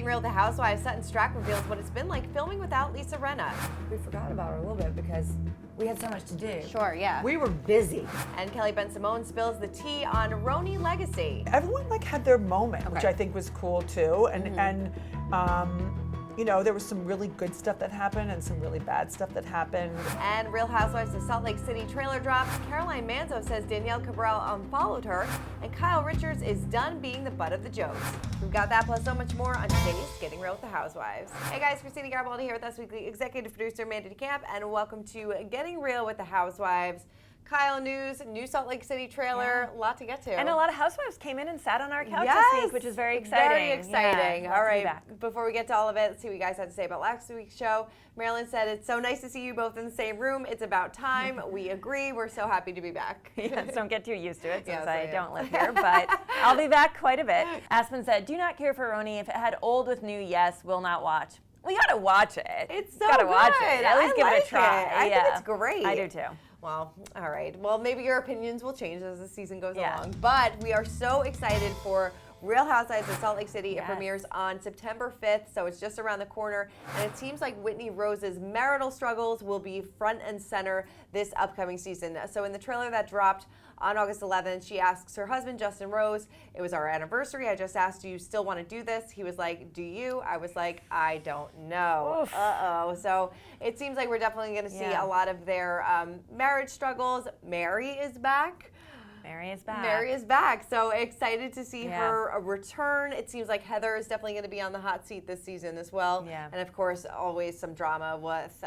Getting Real with the Housewives, Sutton Stracke reveals what it's been like filming without Lisa Rinna. We forgot about her a little bit because we had so much to do. Sure, yeah. We were busy. And Kelly Bensimon spills the tea on RHONY legacy. Everyone had their moment, which I think was cool too. And you know, there was some really good stuff that happened and some really bad stuff that happened. And Real Housewives of Salt Lake City trailer drops. Caroline Manzo says Danielle Cabral unfollowed her, and Kyle Richards is done being the butt of the jokes. We've got that plus so much more on today's Getting Real with the Housewives. Hey guys, Christina Garbaldi here with Us Weekly executive producer Mandy DeCamp, and welcome to Getting Real with the Housewives. Kyle news, new Salt Lake City trailer, a lot to get to. And a lot of housewives came in and sat on our couch this week, which is very exciting. Very exciting. Yeah, all right, before we get to all of it, let's see what you guys had to say about last week's show. Marilyn said, it's so nice to see you both in the same room. It's about time. We agree. We're so happy to be back. Yes, don't get too used to it since Yes, I don't live here, but I'll be back quite a bit. Aspen said, do not care for RHONY. If it had old with new, yes, will not watch. We gotta watch it. It's so gotta good. watch it. At least give it a try. I think it's great. I do too. Well, all right. Well, maybe your opinions will change as the season goes along. But we are so excited for Real Housewives of Salt Lake City. It premieres on September 5th, so it's just around the corner. And it seems like Whitney Rose's marital struggles will be front and center this upcoming season. So in the trailer that dropped on August 11th, she asks her husband, Justin Rose, it was our anniversary. I just asked, do you still want to do this? He was like, do you? I was like, I don't know. Oof. Uh-oh. So it seems like we're definitely going to see a lot of their marriage struggles. Mary is back. Mary is back. Mary is back. So excited to see her return. It seems like Heather is definitely going to be on the hot seat this season as well. Yeah. And of course, always some drama with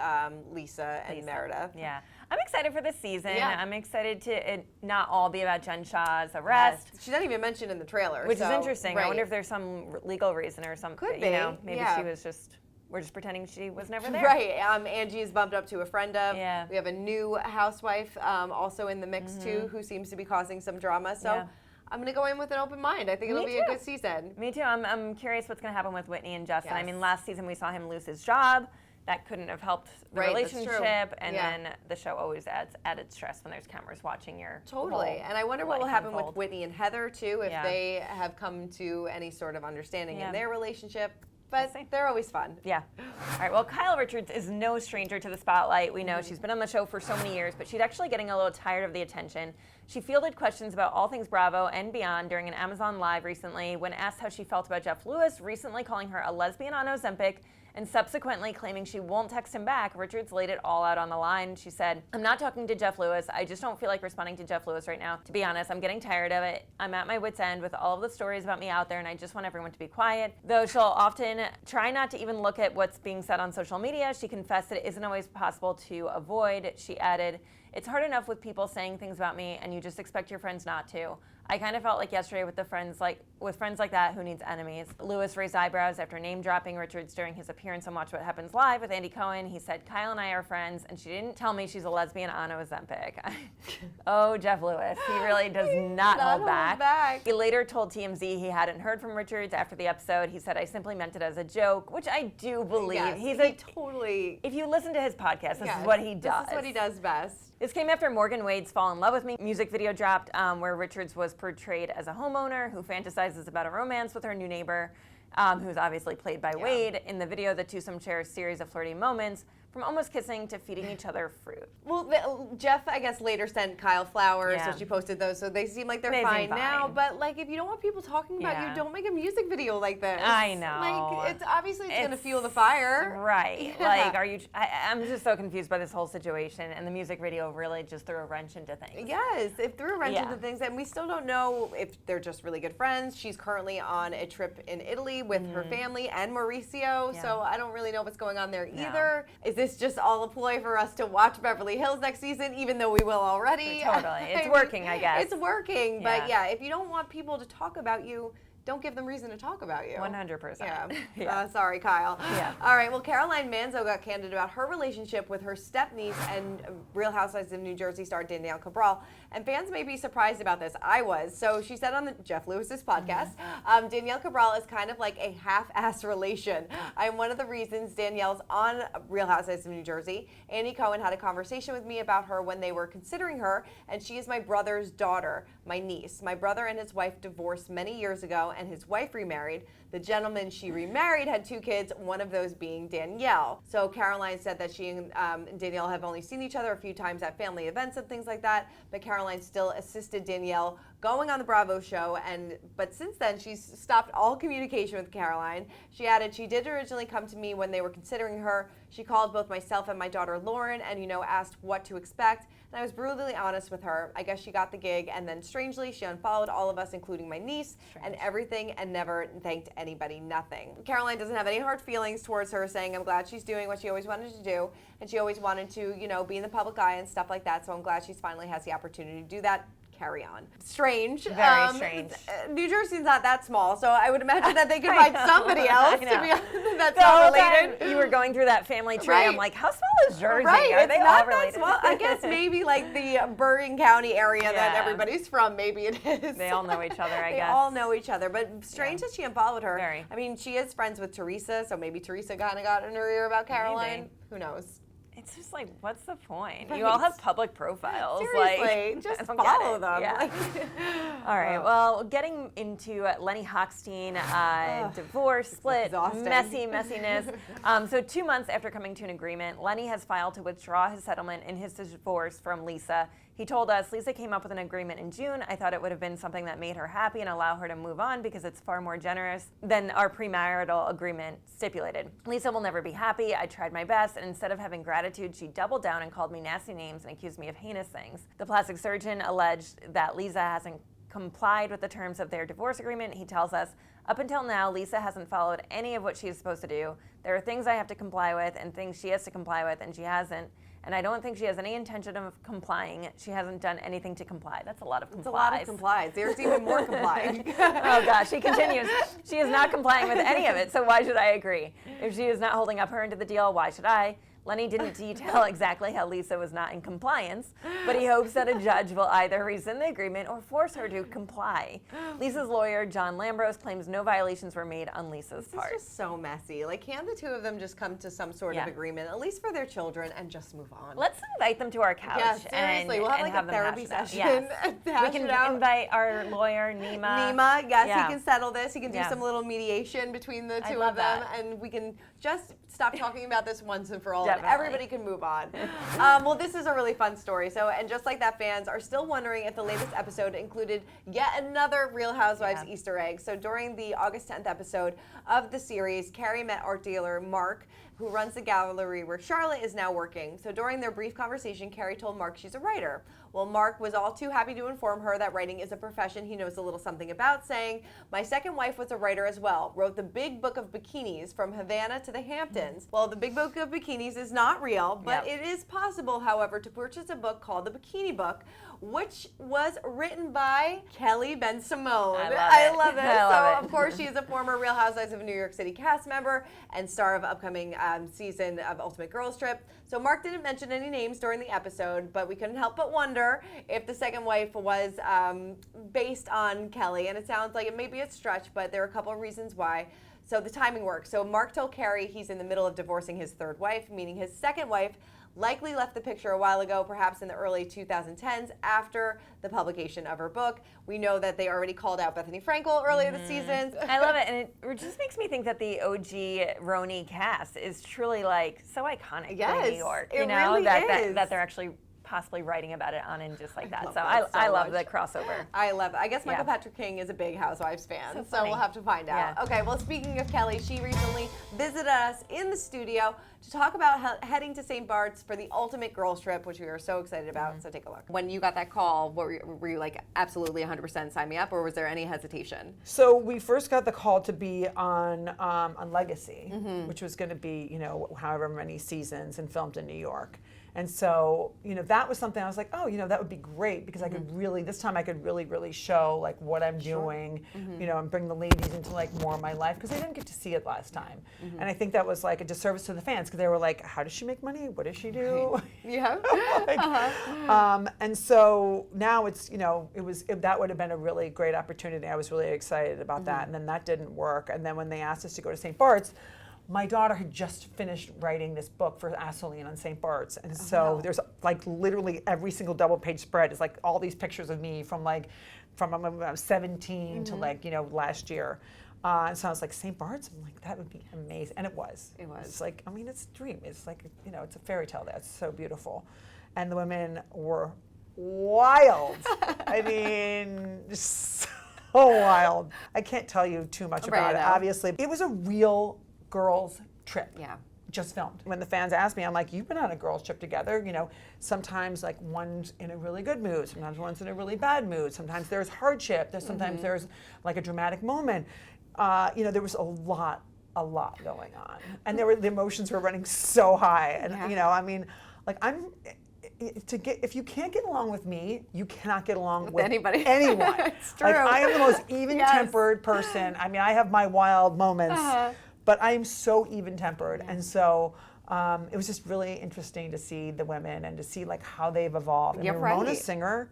Lisa and Meredith. Yeah. I'm excited for this season. Yeah. I'm excited to it not all be about Jen Shah's arrest. She's not even mentioned in the trailer. Which is interesting. I wonder if there's some legal reason or something. Could be. You know, maybe she was just, we're just pretending she was never there. Right. Angie is bumped up to a friend of. Yeah. We have a new housewife also in the mix too, who seems to be causing some drama. So I'm going to go in with an open mind. I think it'll be a good season. Me too. I'm curious what's going to happen with Whitney and Justin. Yes. I mean, last season we saw him lose his job. That couldn't have helped the relationship. And then the show always adds added stress when there's cameras watching your Totally. And I wonder what will happen with Whitney and Heather too, if they have come to any sort of understanding in their relationship. But they're always fun. Yeah. All right. Well, Kyle Richards is no stranger to the spotlight. We know she's been on the show for so many years, but she's actually getting a little tired of the attention. She fielded questions about all things Bravo and beyond during an Amazon Live recently when asked how she felt about Jeff Lewis recently calling her a lesbian on Ozempic and subsequently claiming she won't text him back. Richards laid it all out on the line. She said, I'm not talking to Jeff Lewis. I just don't feel like responding to Jeff Lewis right now. To be honest, I'm getting tired of it. I'm at my wit's end with all of the stories about me out there, and I just want everyone to be quiet. Though she'll often try not to even look at what's being said on social media, she confessed that it isn't always possible to avoid. She added, it's hard enough with people saying things about me, and you just expect your friends not to. I kind of felt like yesterday with friends like that, who needs enemies? Lewis raised eyebrows after name-dropping Richards during his appearance on Watch What Happens Live with Andy Cohen. He said, Kyle and I are friends, and she didn't tell me she's a lesbian on Ozempic. Oh, Jeff Lewis. He really does not hold back. He later told TMZ he hadn't heard from Richards after the episode. He said, I simply meant it as a joke, which I do believe. Yes, totally. If you listen to his podcast, this is what he does. This is what he does best. This came after Morgan Wade's Fall in Love With Me music video dropped, where Richards was portrayed as a homeowner who fantasizes about a romance with her new neighbor, who's obviously played by Wade. In the video, the twosome share a series of flirty moments, from almost kissing to feeding each other fruit. Well, Jeff, I guess, later sent Kyle flowers, so she posted those, so they seem like they're fine now. But, like, if you don't want people talking about you, don't make a music video like this. I know. Like, it's obviously going to fuel the fire. Right. Yeah. Like, I'm just so confused by this whole situation, and the music video really just threw a wrench into things. Yes, it threw a wrench into things, and we still don't know if they're just really good friends. She's currently on a trip in Italy with her family and Mauricio, so I don't really know what's going on there either. Is this just all a ploy for us to watch Beverly Hills next season, even though we will already? Totally. It's working, I guess. It's working, but if you don't want people to talk about you, don't give them reason to talk about you. 100%. Yeah. Sorry, Kyle. Yeah. All right. Well, Caroline Manzo got candid about her relationship with her stepniece and Real Housewives of New Jersey star Danielle Cabral. And fans may be surprised about this. I was. So she said on the Jeff Lewis's podcast, Danielle Cabral is kind of like a half-ass relation. I'm one of the reasons Danielle's on Real Housewives of New Jersey. Andy Cohen had a conversation with me about her when they were considering her, and she is my brother's daughter, my niece. My brother and his wife divorced many years ago, and his wife remarried. The gentleman she remarried had 2 kids, one of those being Danielle. So Caroline said that she and Danielle have only seen each other a few times at family events and things like that, but Caroline still assisted Danielle going on the Bravo show, but since then she's stopped all communication with Caroline. She added, she did originally come to me when they were considering her. She called both myself and my daughter Lauren and, asked what to expect. And I was brutally honest with her. I guess she got the gig, and then strangely, she unfollowed all of us, including my niece, and everything, and never thanked anybody, nothing. Caroline doesn't have any hard feelings towards her, saying, I'm glad she's doing what she always wanted to do, and she always wanted to, be in the public eye and stuff like that, so I'm glad she's finally has the opportunity to do that. Carry on. Strange. Very strange. New Jersey's not that small, so I would imagine that they could find somebody else to be that's the not whole related. time you were going through that family tree. Right. I'm like, how small is Jersey? Right, Are it's they not all related? that small. I guess maybe like the Bergen County area that Yeah. everybody's from, maybe it is. They all know each other, I They guess. all know each other, but strange that she unfollowed her. Very. I mean, she is friends with Teresa, so maybe Teresa kind of got in her ear about Caroline. Maybe. Who knows? It's just like, what's the point? Right. You all have public profiles. Seriously, like, just I don't get follow it. them. Yeah. All right. Well, getting into Lenny Hochstein, divorce, split, exhausting. messiness. So 2 months after coming to an agreement, Lenny has filed to withdraw his settlement in his divorce from Lisa. He told us, Lisa came up with an agreement in June. I thought it would have been something that made her happy and allow her to move on because it's far more generous than our premarital agreement stipulated. Lisa will never be happy. I tried my best, and instead of having gratitude, she doubled down and called me nasty names and accused me of heinous things. The plastic surgeon alleged that Lisa hasn't complied with the terms of their divorce agreement. He tells us, up until now, Lisa hasn't followed any of what she is supposed to do. There are things I have to comply with and things she has to comply with, and she hasn't. And I don't think she has any intention of complying. She hasn't done anything to comply. That's a lot of complies. It's a lot of complies. There's even more complying. Oh gosh, she continues. She is not complying with any of it, so why should I agree? If she is not holding up her end of the deal, why should I? Lenny didn't detail exactly how Lisa was not in compliance, but he hopes that a judge will either rescind the agreement or force her to comply. Lisa's lawyer, John Lambros, claims no violations were made on Lisa's part. It's just so messy. Like, can't the two of them just come to some sort of agreement, at least for their children, and just move on? Let's invite them to our couch. Yeah, seriously. We'll have like a therapy session. Yes. We can invite our lawyer, Nima. Nima, yes, Yeah. he can settle this. He can do Yeah. some little mediation between the I two love of them, that. and we can just stop talking about this once and for all, Definitely. and everybody can move on. Well, this is a really fun story. So, and just like that, fans are still wondering if the latest episode included yet another Real Housewives Easter egg. So during the August 10th episode of the series, Carrie met art dealer Mark, who runs the gallery where Charlotte is now working. So during their brief conversation, Carrie told Mark she's a writer. Well, Mark was all too happy to inform her that writing is a profession he knows a little something about, saying, my second wife was a writer as well, wrote the Big Book of Bikinis from Havana to the Hamptons. Well, the Big Book of Bikinis is not real, but it is possible, however, to purchase a book called The Bikini Book, which was written by Kelly Bensimon. I love it. So, of course, she is a former Real Housewives of New York City cast member and star of upcoming season of Ultimate Girls Trip. So Mark didn't mention any names during the episode, but we couldn't help but wonder if the second wife was based on Kelly. And it sounds like it may be a stretch, but there are a couple of reasons why. So the timing works. So Mark told Carrie he's in the middle of divorcing his third wife, meaning his second wife likely left the picture a while ago, perhaps in the early 2010s after the publication of her book. We know that they already called out Bethany Frankel earlier this season. I love it, and it just makes me think that the OG RHONY cast is truly like so iconic in New York. It You know really is. that they're actually possibly writing about it on and just like that. So that so I love much. the crossover. I love it. I guess Michael Patrick King is a big Housewives fan, so funny. we'll have to find out. Yeah. Okay, well, speaking of Kelly, she recently visited us in the studio to talk about heading to St. Bart's for the Ultimate Girls Trip, which we are so excited about, so take a look. When you got that call, were you like absolutely 100% sign me up, or was there any hesitation? So we first got the call to be on Legacy, which was going to be, however many seasons and filmed in New York. And so, that was something I was like, oh, that would be great because I could really, this time I could really, really show like what I'm doing, and bring the ladies into like more of my life because they didn't get to see it last time. And I think that was like a disservice to the fans because they were like, how does she make money? What does she do? Right. Yeah. And so now it's, that would have been a really great opportunity. I was really excited about that. And then that didn't work. And then when they asked us to go to St. Bart's, my daughter had just finished writing this book for Asseline on St. Bart's. And so there's like literally every single double page spread is like all these pictures of me from like from when I was 17 to like, last year. And so I was like, St. Bart's? I'm like, that would be amazing. And it was. It was. It's like, I mean, it's a dream. It's like, it's a fairy tale. That's so beautiful. And the women were wild. I mean, just so wild. I can't tell you too much about it, obviously. It was a real girls' trip. Yeah. Just filmed. When the fans ask me, I'm like, you've been on a girls' trip together. Sometimes like one's in a really good mood, sometimes one's in a really bad mood, sometimes there's hardship, sometimes there's like a dramatic moment. There was a lot going on. And the emotions were running so high. And I mean, like if you can't get along with me, you cannot get along with anybody. Anyone. It's true. Like I am the most even-tempered person. I mean, I have my wild moments. But I'm so even-tempered, and so it was just really interesting to see the women and to see like how they've evolved. And Ramona Singer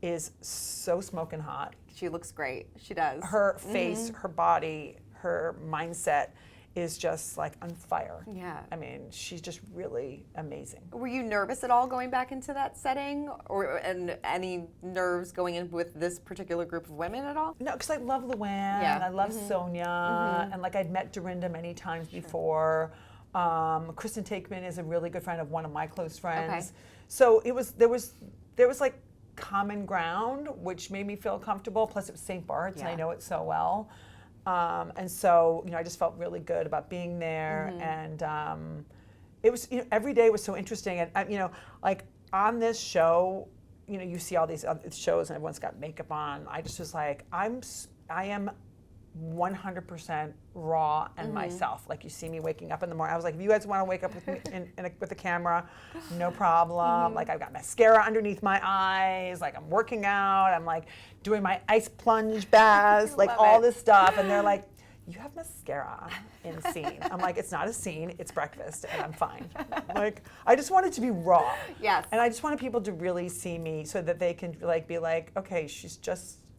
is so smoking hot. She looks great. She does. Her face, her body, her mindset is just like on fire. Yeah. I mean, she's just really amazing. Were you nervous at all going back into that setting, and any nerves going in with this particular group of women at all? No, because I love Luann, and I love Sonia, and like I'd met Dorinda many times before. Kristen Takeman is a really good friend of one of my close friends. Okay. So there was like common ground, which made me feel comfortable. Plus it was St. Bart's, and I know it so well. And so, I just felt really good about being there. And it was, every day was so interesting. And, like on this show, you see all these other shows and everyone's got makeup on. I just was like, I am 100% raw and myself. Like you see me waking up in the morning. I was like, if you guys want to wake up with me with the camera, no problem. Like I've got mascara underneath my eyes. Like I'm working out. I'm like doing my ice plunge baths, like all this stuff. And they're like, you have mascara in scene. I'm like, it's not a scene, it's breakfast, and I'm fine. Like, I just want it to be raw. Yes. And I just wanted people to really see me so that they can like be like, okay,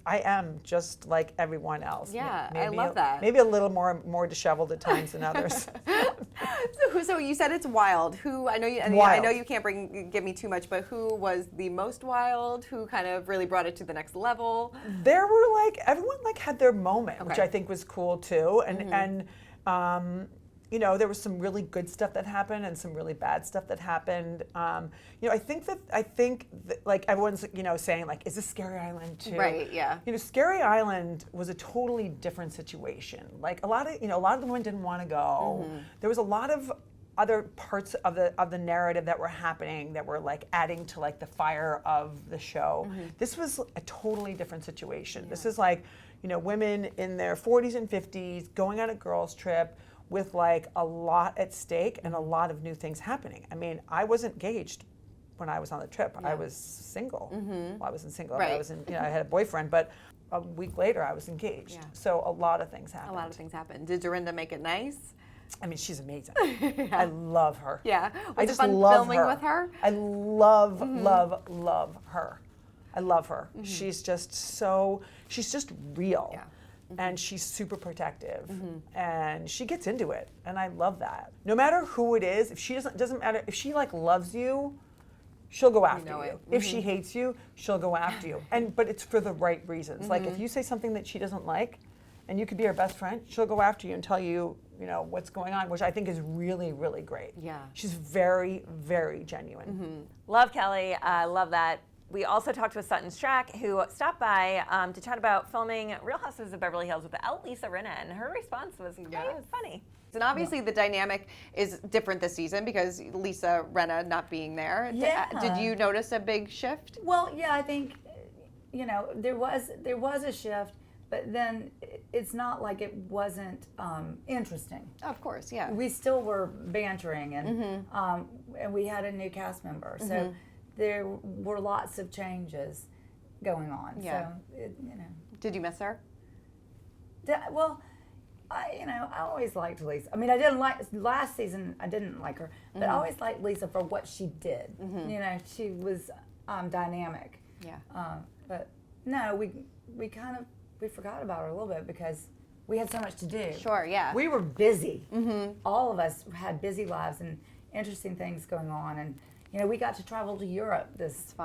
I am just like everyone else. Yeah, I love that. Maybe a little more disheveled at times than others. So you said it's wild. Who I know you can't give me too much, but who was the most wild? Who kind of really brought it to the next level? There were like everyone like had their moment, which I think was cool too. And there was some really good stuff that happened and some really bad stuff that happened. I think that like everyone's saying like, is this Scary Island too? Right. Yeah. Scary Island was a totally different situation. Like a lot of the women didn't want to go. There was a lot of other parts of the narrative that were happening that were like adding to like the fire of the show. This was a totally different situation. This is like women in their 40s and 50s going on a girls' trip with like a lot at stake and a lot of new things happening. I mean, I wasn't engaged when I was on the trip. I was single. Well, I wasn't single. Right. I was I had a boyfriend, but a week later I was engaged. Yeah. So a lot of things happened. A lot of things happened. Did Dorinda make it nice? I mean, she's amazing. I love her. Yeah. I just love filming with her. I love her. I love her. She's just real. Yeah. And she's super protective, and she gets into it, and I love that. No matter who it is, if she doesn't matter if she like loves you, she'll go after you. If she hates you, she'll go after you. But it's for the right reasons. Like if you say something that she doesn't like, and you could be her best friend, she'll go after you and tell you, what's going on, which I think is really, really great. Yeah. She's very, very genuine. Love Kelly. I love that. We also talked with Sutton Stracke, who stopped by to chat about filming Real Housewives of Beverly Hills without Lisa Rinna, and her response was quite funny. And obviously the dynamic is different this season because Lisa Rinna not being there. Yeah. Did you notice a big shift? Well, yeah, I think, there was a shift, but then it's not like it wasn't interesting. Of course, yeah. We still were bantering, and we had a new cast member, so there were lots of changes going on. Yeah. So, Did you miss her? Well, I always liked Lisa. I mean, I didn't like last season. I didn't like her, but I always liked Lisa for what she did. She was dynamic. Yeah. But no, we forgot about her a little bit because we had so much to do. Sure. Yeah. We were busy. All of us had busy lives and interesting things going on, and we got to travel to Europe this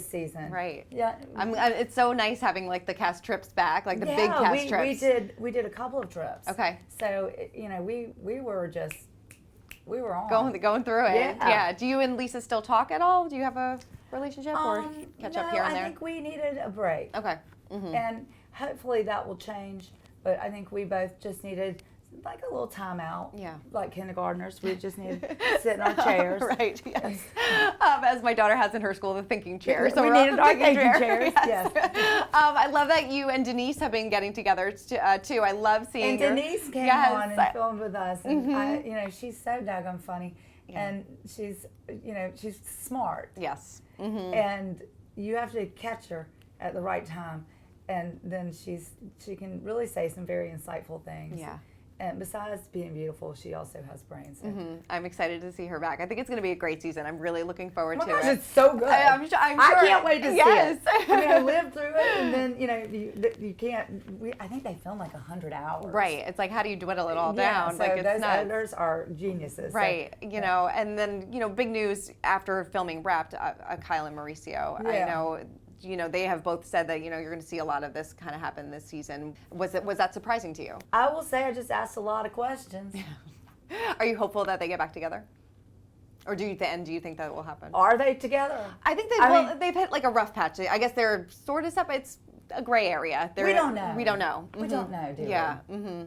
season. Right. Yeah. It's so nice having like the cast trips back, like the big cast trips. We did a couple of trips. Okay. So we were on Going through it. Yeah. Do you and Lisa still talk at all? Do you have a relationship or catch up here and there? I think we needed a break. Okay. Mm-hmm. And hopefully that will change. But I think we both just needed like a little time out. Yeah. Like kindergartners, we just needed to sit in our chairs. Right. Yes. As my daughter has in her school, the thinking chair. So we we're all needed our thinking chairs. Yes. I love that you and Denise have been getting together too. I love seeing. And Denise came on and filmed with us, and she's so daggone funny, and she's smart. Yes. And you have to catch her at the right time, and then she can really say some very insightful things. Yeah. And besides being beautiful, she also has brains. So. I'm excited to see her back. I think it's going to be a great season. I'm really looking forward to Gosh, it. it's so good. I'm sure. I can't wait to see yes. it. I mean, I lived through it, and then you can't. I think they film like 100 hours. Right. It's like, how do you dwindle it all down? So like it's those nuts. editors are geniuses. Right. So, and then big news after filming wrapped. Kyle and Mauricio. Yeah. I know. They have both said that you're going to see a lot of this kind of happen this season. Was that surprising to you? I will say I just asked a lot of questions. Are you hopeful that they get back together, or do you think that will happen? Are they together? I think they've hit like a rough patch. I guess they're sort of separate. It's a gray area. We don't know. We don't know. We don't know, do we? Yeah. Mm-hmm.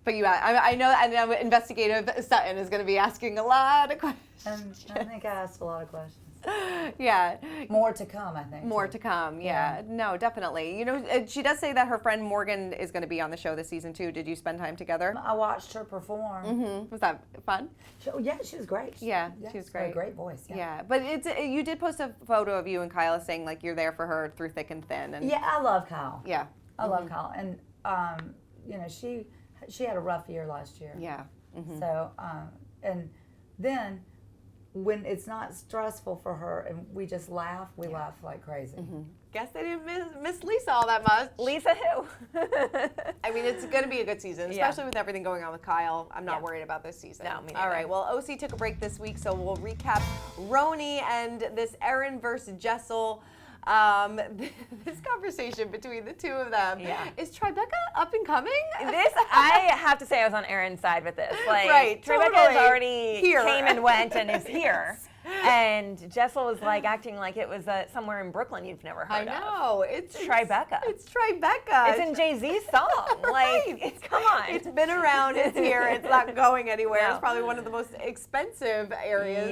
But I know, and investigative Sutton is going to be asking a lot of questions. I think I asked a lot of questions. Yeah. More to come, I think. More to come, yeah. No, definitely. She does say that her friend Morgan is going to be on the show this season too. Did you spend time together? I watched her perform. Was that fun? She was great. Yeah, she was great. A great voice. Yeah, but you did post a photo of you and Kyle saying like you're there for her through thick and thin. And yeah, I love Kyle. Yeah. I love Kyle. And, she had a rough year last year. Yeah. So, and then when it's not stressful for her and we just laugh, we laugh like crazy. Guess they didn't miss Lisa all that much. Lisa who? I mean, it's going to be a good season, especially with everything going on with Kyle. I'm not worried about this season. No, me neither. All right, well, OC took a break this week, so we'll recap RHONY and this Erin versus Jessel. This conversation between the two of them. Yeah. Is Tribeca up and coming? I have to say I was on Erin's side with this. Like, right, Tribeca totally. is already Here. came and went and is here. And Jessel was like acting like it was somewhere in Brooklyn you've never heard of. I know. It's Tribeca. It's Tribeca. It's in Jay-Z's song. Like, come on. It's been around. It's here. It's not going anywhere. No. It's probably one of the most expensive areas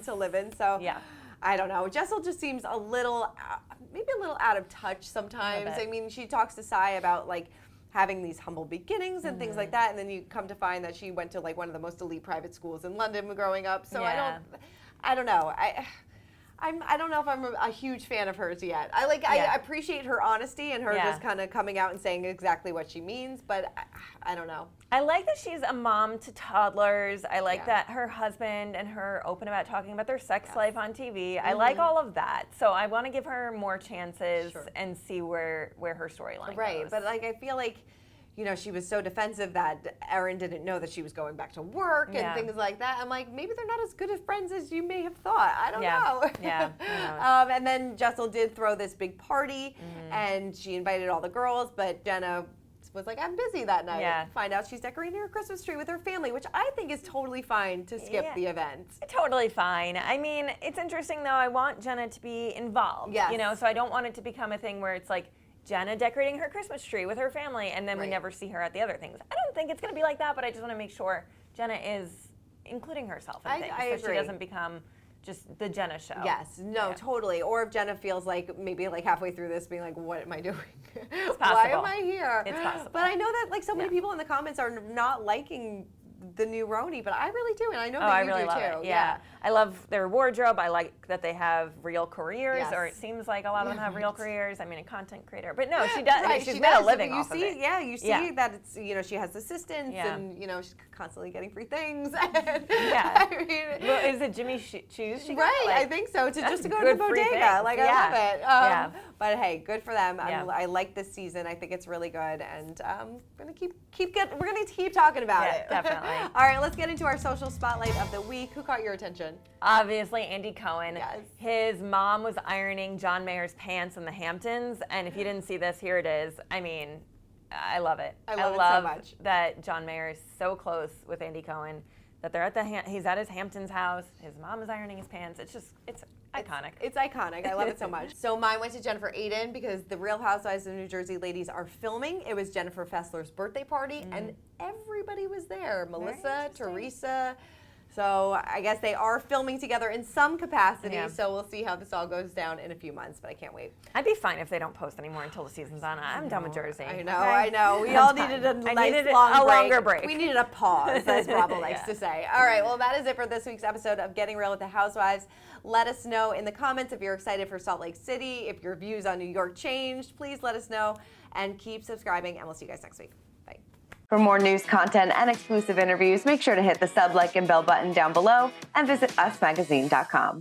to live in. So Yeah. I don't know. Jessel just seems maybe a little out of touch sometimes. I mean, she talks to Sai about like having these humble beginnings and things like that, and then you come to find that she went to like one of the most elite private schools in London growing up. So I don't know. I don't know if I'm a huge fan of hers yet. I appreciate her honesty and her just kind of coming out and saying exactly what she means, but I don't know. I like that she's a mom to toddlers. I like that her husband and her open about talking about their sex life on TV. I like all of that. So I want to give her more chances and see where her storyline goes. But like I feel like she was so defensive that Erin didn't know that she was going back to work and things like that. I'm like, maybe they're not as good of friends as you may have thought. I don't know. Yeah. And then Jessel did throw this big party, and she invited all the girls, but Jenna was like, I'm busy that night. Yeah. Find out she's decorating her Christmas tree with her family, which I think is totally fine to skip the event. Totally fine. I mean, it's interesting though. I want Jenna to be involved. Yes. So I don't want it to become a thing where it's like Jenna decorating her Christmas tree with her family, and then we never see her at the other things. I don't think it's going to be like that, but I just want to make sure Jenna is including herself in things, I so agree. she doesn't become just the Jenna show. Yes, no, totally. Or if Jenna feels like maybe like halfway through this being like, what am I doing? It's possible. Why am I here? It's possible. But I know that like so many people in the comments are not liking the new RHONY, but I really do, and I know that I you really do love too. it. Yeah. I love their wardrobe. I like that they have real careers, or it seems like a lot of them have real careers. I mean, a content creator, but no, she does. Right, She's she made does. a living you off see, of it. Yeah, you see Yeah. that it's she has assistants and she's constantly getting free things. Yeah. I mean, Well, is it Jimmy Choo's? She got? right, Like, I think so. Just to go to good the free bodega, things. like Yeah. I love it. Yeah. But hey, good for them. Yeah. I like this season. I think it's really good, and we're gonna keep talking about it. Definitely. Definitely. All right, let's get into our social spotlight of the week. Who caught your attention? Obviously, Andy Cohen. Yes. His mom was ironing John Mayer's pants in the Hamptons, and if you didn't see this, here it is. I mean, I love it. I love it so much. That John Mayer is so close with Andy Cohen, that they're at he's at his Hamptons house. His mom is ironing his pants. It's iconic. It's iconic. I love it so much. So mine went to Jennifer Aiden because the Real Housewives of New Jersey ladies are filming. It was Jennifer Fessler's birthday party, and everybody was there. Melissa, Teresa. So I guess they are filming together in some capacity. Yeah. So we'll see how this all goes down in a few months, but I can't wait. I'd be fine if they don't post anymore until the season's on. I'm done with Jersey. I know. We all needed a longer break. We needed a pause, as Bravo likes Yeah. to say. All right, well, that is it for this week's episode of Getting Real with the Housewives. Let us know in the comments if you're excited for Salt Lake City, if your views on New York changed. Please let us know, and keep subscribing, and we'll see you guys next week. Bye. For more news, content, and exclusive interviews, make sure to hit the sub, like, and bell button down below, and visit usmagazine.com.